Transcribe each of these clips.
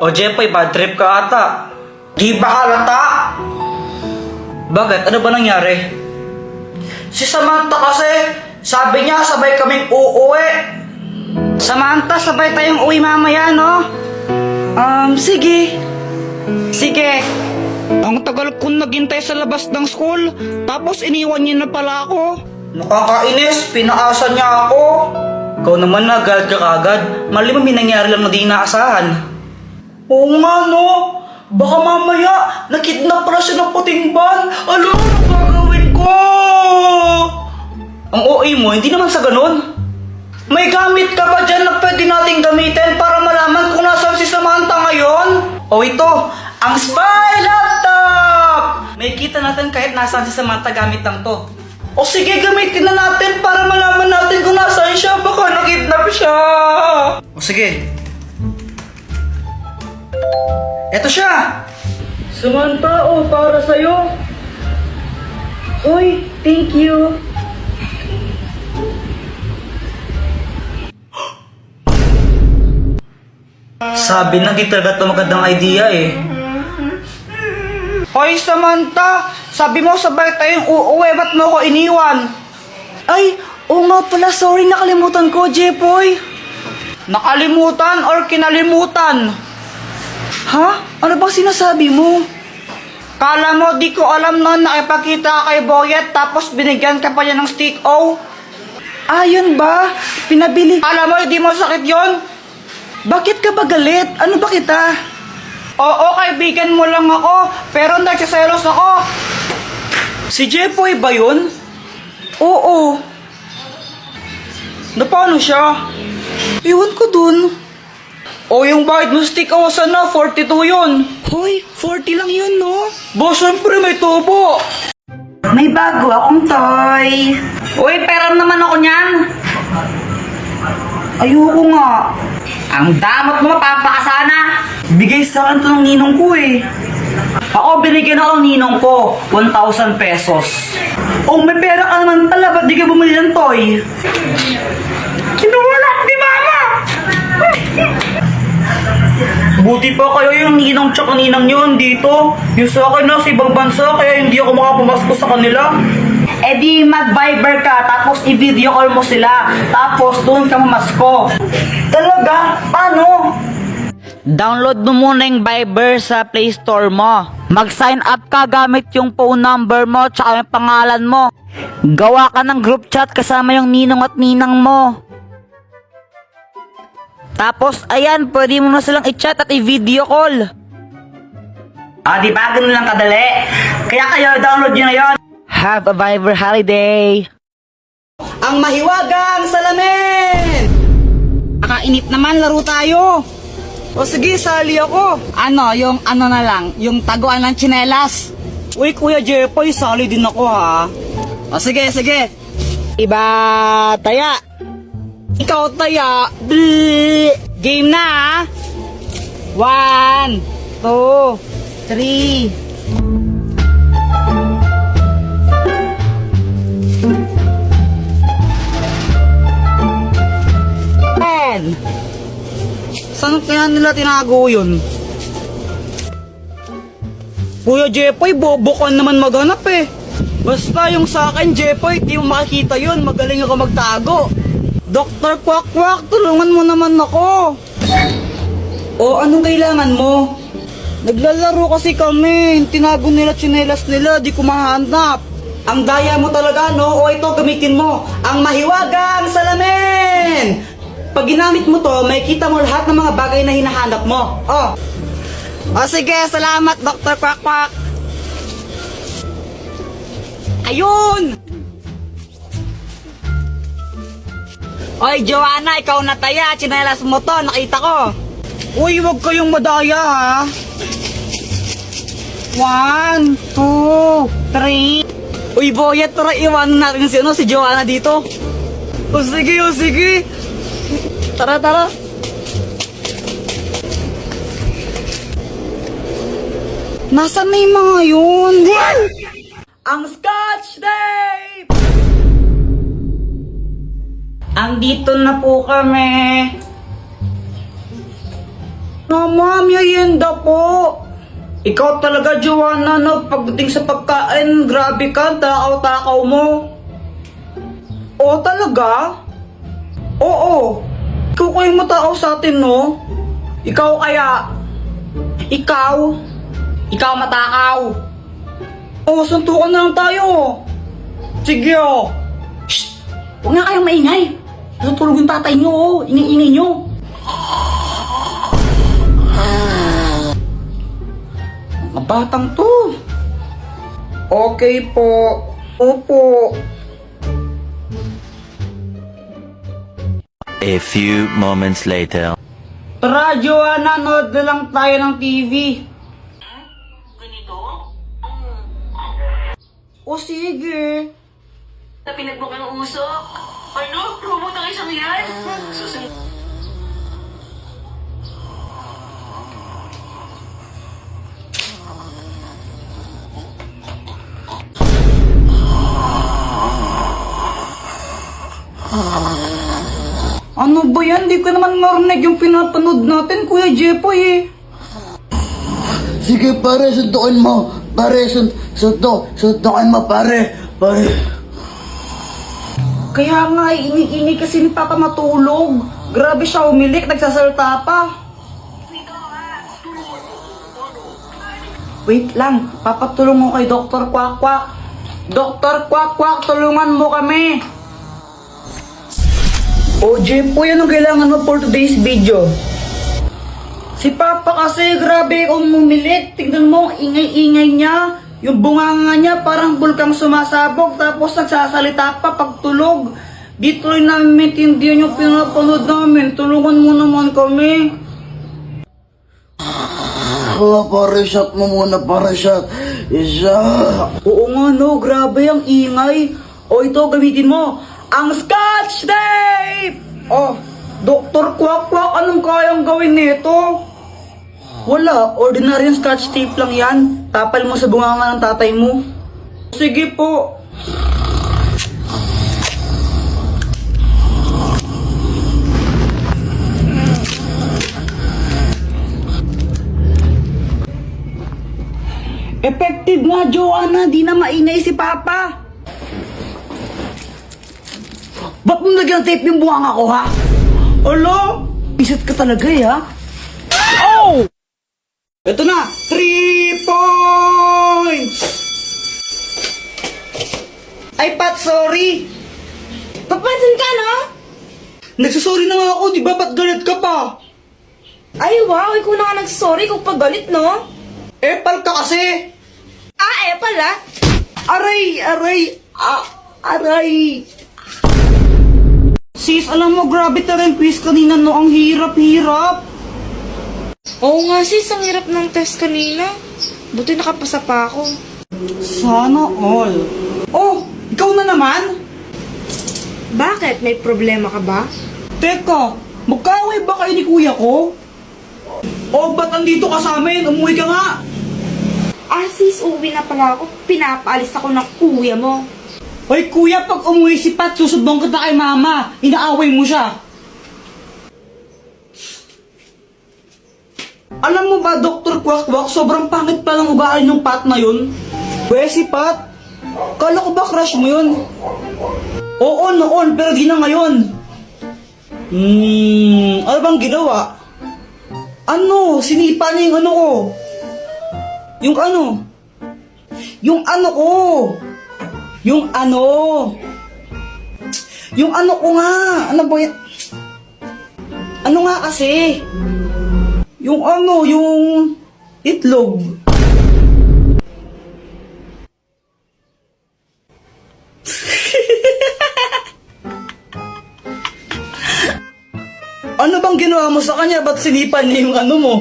O Jepoy, bad trip ka ata. Di ba halata? Bakit? Ano ba nangyari? Si Samantha kasi, sabi niya sabay kaming uuwi. Samantha, sabay tayong uwi mamaya, no? Sige. Sige. Ang tagal kong naghintay sa labas ng school, tapos iniwan niya na pala ako. Nakakainis, pinaasa niya ako. Ikaw naman nagalit ka kagad. Mali mo may nangyari lang na di inaasahan. Oo nga no, baka mamaya nakidnap pala siya ng puting ban. Ano gagawin ko? Ang OA mo, hindi naman sa ganun. May gamit ka ba dyan na pwede nating gamitin para malaman kung nasaan si Samantha ngayon? O ito, ang spy laptop! May kita natin kahit nasaan si Samantha gamit lang to. O sige, gamitin na natin para malaman natin kung nasaan siya. Baka nakidnap siya. O sige. Eto siya. Samantha, para sa'yo. Uy, thank you. Sabi na di talaga ito magandang idea eh. Hoy Samantha, sabi mo sabay tayong uuwi, ba't mo ko iniwan? Ay, oo nga pala, sorry, nakalimutan ko, Jepoy. Nakalimutan or kinalimutan? Ha? Ano bang sinasabi mo? Kala mo di ko alam noon nakipagkita ka kay Boyet tapos binigyan ka pa niya ng stick O? Ah, yun ba? Pinabili. Kala mo di mo sakit yon? Bakit ka ba galit? Ano ba kita? Oo, kaibigan mo lang ako, pero nagsiselos ako. Si Jepoy ba yun? Oo. Na paano siya? Iwan ko dun. O yung bayad mo stick o sana, 42 yun. Hoy, 40 lang yun, no? Bo, syempre may tubo. May bago akong toy. Uy, pera naman ako niyan. Ayoko nga. Ang damot mo, mapapakasana. Bigay sa akin to ng ninong ko eh. Ako, binigyan ako ng ninong ko, 1,000 pesos. Oh, may pera ka naman pala, ba't di ka bumili ng toy? Kinuha lang ni mama! Buti pa kayo yung ninong tsaka ninang yun dito. Yung sa akin na sa ibang bansa, kaya hindi ako makapumasko sa kanila. Eh di mag-Viber ka, tapos i-video call mo sila, tapos doon ka mamasko. Talaga? Paano? Download mo muna yung Viber sa Play Store mo. Mag-sign up ka gamit yung phone number mo tsaka yung pangalan mo. Gawa ka ng group chat kasama yung ninong at ninang mo. Tapos ayan, pwede mo na silang i-chat at i-video call. Ah, di ba? Ganun lang kadali. Kaya kayo, download nyo na yun. Have a Viber holiday. Ang mahiwagang salamin! Akainit naman, laro tayo. O sige, sali ako. Ano, yung ano na lang, yung taguan ng tsinelas. Uy, Kuya Jepoy, sali din ako ha. O sige, sige. Iba, taya. Ikaw, taya. Bleh. Game na ha. 1, 2, 3. Saan kaya nila tinago yun? Kuya Jepoy, bobo ka naman maghanap eh. Basta yung sa akin, Jepoy, di mo makikita yun. Magaling ako magtago. Dr. Quack Quack, tulungan mo naman ako. O, anong kailangan mo? Naglalaro kasi kami. Tinago nila tsinelas nila, di ko mahanap. Ang daya mo talaga, no? O ito, gamitin mo. Ang mahiwagang salamin! Pag ginamit mo to, may kita mo lahat ng mga bagay na hinahanap mo. Oh. O sige, salamat Dr. Quack Quack. Ayun! Oy, Joanna, ikaw na taya. Tsinelas mo to, nakita ko. Uy, wag kayong madaya ha. 1, 2, 3. Uy, Boyet, tara iwanan natin si Joanna dito. O sige, o sige. Tara, tara. Nasaan na yung mga yun? Ang Scotch Tape! Andito na po kami. Mama, merienda po. Ikaw talaga, Joanna, no? Pagdating sa pagkain, grabe ka, takaw-takaw mo. Oo, talaga? Oo. Ikaw kayong matakaw sa atin, no? Ikaw kaya? Ikaw? Ikaw matakaw? Oo, suntukan na lang tayo. Sige, oh. Shh! Huwag nga kayong maingay. Natulog yung tatay nyo, oh. Ingay-ingay nyo. Mga batang to. Okay po. Opo. A few moments later. Tara, Joanna, nanood na lang tayo ng TV. Ganito? O sige. Na pinagbukang usok? Ano? Robot ang isang yan? Susunod. Ano ba yan? Di ko naman marinig yung pinapanood natin, Kuya Jepoy eh. Sige pare, suntukin mo. Pare, suntukin mo pare. Pare. Kaya nga, ini kasi ni Papa matulog. Grabe siya umilik, nagsasalta pa. Wait lang, papatulong mo kay Dr. Kwak-Kwak. Dr. Kwak-Kwak, tulungan mo kami. O, Jepoy, anong kailangan mo for today's video? Si Papa kasi, grabe umilik. Tignan mo, ang ingay-ingay niya. Yung bunganga niya parang bulkang sumasabog tapos nagsasalita pa pagtulog. Dito rin namin maintindihan yung pinapanood namin. Tulungan mo naman kami. Pare, shot mo muna, pare, shot. Isa. Oo nga no, grabe ang ingay. O ito, gamitin mo. Ang Scotch Tape! Oh, Dr. Kwak-Kwak, anong kayang gawin nito? Wala, ordinaryong Scotch Tape lang yan. Tapal mo sa bunganga ng tatay mo. Sige po. Effective nga, Joanna. Di na maingay si Papa. Ba't mo nagyang tape yung bunganga ko, ha? Alo? Isat ka talaga, eh, ha? Oh! Ito na! 3 points! Ay, Pat, sorry! Papansin ka, no? Nagsasorry na nga ako, di ba? Ba't galit ka pa? Ay, wow, ikaw na nga nagsorry kung pagalit, no? Epal ka kasi! Pala. Aray! Aray! Sis, alam mo, grabe talaga yung quiz kanina, no? Ang hirap-hirap! Oo nga, sis, ang hirap ng test kanina. Buti nakapasa pa ako. Sana all. Oh, ikaw na naman? Bakit? May problema ka ba? Teka, magkaaway ba kayo ni kuya ko? O ba't andito ka sa amin? Umuwi ka nga! Ah, sis, uuwi na pala ako. Pinapaalis ako ng kuya mo. Hoy kuya, pag umuwi si Pat, susubong kita kay mama. Inaaway mo siya. Alam mo ba, Dr. Kwak-Kwak, sobrang pangit pa lang ugali ng Pat na yun? Si Pat, kala ko ba crush mo yun? Oo, noon, pero di na ngayon. Ano bang ginawa? Ano? Sinipa niya yung ano ko. Yung ano? Yung ano ko. Yung ano. Yung ano ko nga. Ano ba yan? Ano nga kasi? Yung ano, yung itlog. Ano bang ginawa mo sa kanya? Ba't sinipan niya yung ano mo?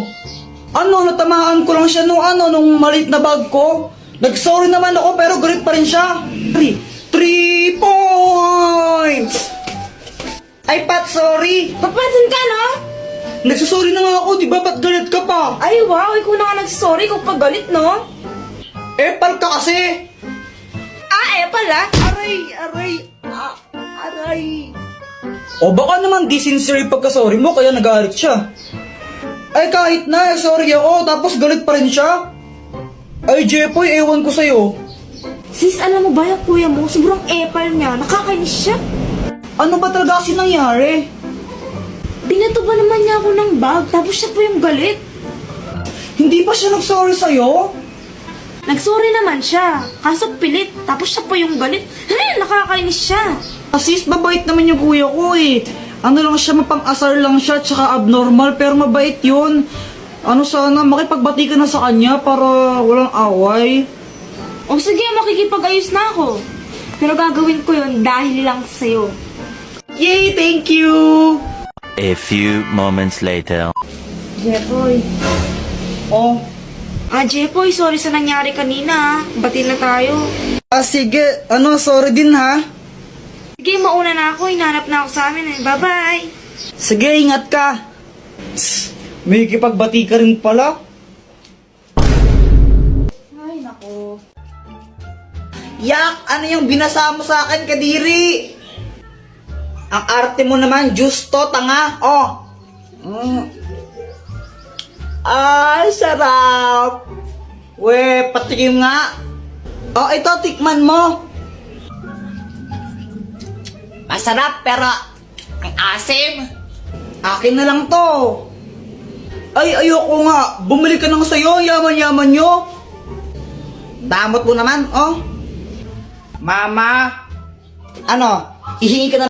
Ano, natamaan ko lang siya nung maliit na bag ko. Nag-sorry naman ako pero galit pa rin siya. 3 points! Ay, Pat, sorry. Papansin ka, no? Nagsasorry na nga ako, di ba? Ba't galit ka pa? Ay, wow, ikaw na nga nagsorry kung pagalit, no? Epal ka kasi. Pala. O baka naman di sincere yung pagkasorry mo kaya nagalit siya. Ay kahit na, sorry ako, tapos galit pa rin siya. Ay Jepoy, ewan ko sa'yo. Sis, alam mo ba yung kuya mo? Sobrang epal niya. Nakakainis siya. Ano ba talaga kasi nangyari? Binato ba naman niya ako ng bag, tapos siya pa yung galit. Hindi pa siya nag-sorry sa'yo? Nagsorry naman siya, kaso pilit, tapos siya pa yung galit. Nakakainis siya. Sis, mabait naman yung kuya ko eh. Ano lang siya, mapang-asar lang siya, tsaka abnormal, pero mabait yun. Ano sana, makipagbati ka na sa kanya para walang away. O sige, makikipag-ayos na ako. Pero gagawin ko yun dahil lang sa'yo. Yay, thank you! A few moments later. Jepoy. Oh, Jepoy, sorry sa nangyari kanina. Bati na tayo. sige, sorry din ha. Sige, mauna na ako. Hinanap na ako sa amin eh. Bye-bye. Sige, ingat ka. Tss, may kipagbati ka rin pala. Ay, nako. Yak, ano yung binasa mo sa akin, Kadiri? Ang arte mo naman, justo, tanga. Oh. Ay, sarap. We, patikim nga. Oh, ito, tikman mo. Masarap, pero ang asim. Akin na lang to. Ay, ayoko nga. Bumili ka ng sayo, yaman-yaman nyo. Damot mo naman, oh. Mama, hihingi ka na